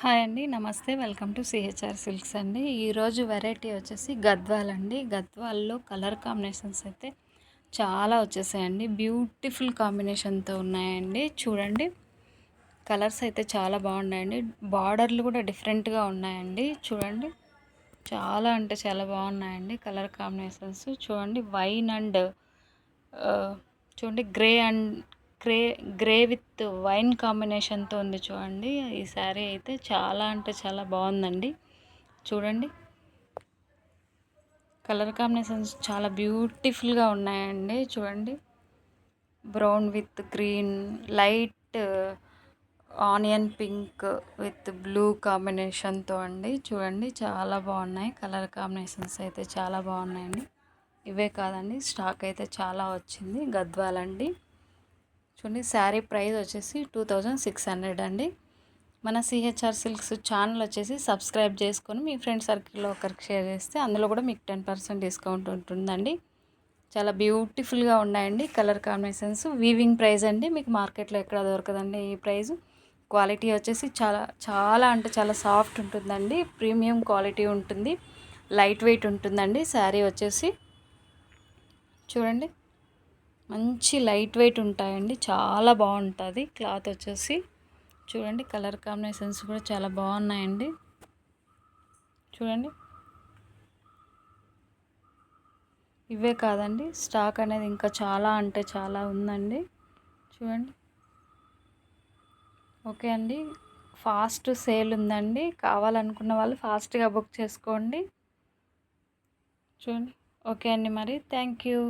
Hi అండి. నమస్తే. Welcome to CHR silks అండి. ఈరోజు వెరైటీ వచ్చేసి గద్వాల్ అండి. గద్వాల్లో కలర్ కాంబినేషన్స్ అయితే చాలా వచ్చేసాయండి. బ్యూటిఫుల్ కాంబినేషన్తో ఉన్నాయండి. చూడండి, కలర్స్ అయితే చాలా బాగున్నాయండి. బార్డర్లు కూడా డిఫరెంట్గా ఉన్నాయండి. చూడండి, చాలా అంటే చాలా బాగున్నాయండి కలర్ కాంబినేషన్స్. చూడండి, వైన్ అండ్ చూడండి grey and grey grey with wine కాంబినేషన్తో ఉంది. చూడండి, ఈ శారీ అయితే చాలా అంటే చాలా బాగుందండి. చూడండి, కలర్ కాంబినేషన్స్ చాలా బ్యూటిఫుల్గా ఉన్నాయండి. చూడండి, brown with green, light onion pink with blue కాంబినేషన్తో అండి. చూడండి, చాలా బాగున్నాయి కలర్ కాంబినేషన్స్ అయితే చాలా బాగున్నాయండి. ఇవే కాదండి, స్టాక్ అయితే చాలా వచ్చింది. గద్వాల్ అండి. చూడండి, శారీ ప్రైస్ వచ్చేసి 2600 అండి. మన సిహెచ్ఆర్ సిల్క్స్ ఛానల్ వచ్చేసి సబ్స్క్రైబ్ చేసుకొని మీ ఫ్రెండ్ సర్కిల్లో ఒకరికి షేర్ చేస్తే అందులో కూడా మీకు 10% డిస్కౌంట్ ఉంటుందండి. చాలా బ్యూటిఫుల్గా ఉన్నాయండి కలర్ కాంబినేషన్స్. వీవింగ్ ప్రైస్ అండి, మీకు మార్కెట్లో ఎక్కడ దొరకదండి ఈ ప్రైస్. క్వాలిటీ వచ్చేసి చాలా చాలా అంటే చాలా సాఫ్ట్ ఉంటుందండి. ప్రీమియం క్వాలిటీ ఉంటుంది. లైట్ వెయిట్ ఉంటుందండి. శారీ వచ్చేసి చూడండి, మంచి లైట్ వెయిట్ ఉంటాయండి. చాలా బాగుంటుంది క్లాత్ వచ్చేసి. చూడండి, కలర్ కాంబినేషన్స్ కూడా చాలా బాగున్నాయండి. చూడండి, ఇవే కాదండి, స్టాక్ అనేది ఇంకా చాలా అంటే చాలా ఉందండి. చూడండి, ఓకే అండి, ఫాస్ట్ సేల్ ఉందండి. కావాలనుకున్న వాళ్ళు ఫాస్ట్గా బుక్ చేసుకోండి. చూడండి, ఓకే అండి, మరి థ్యాంక్ యూ.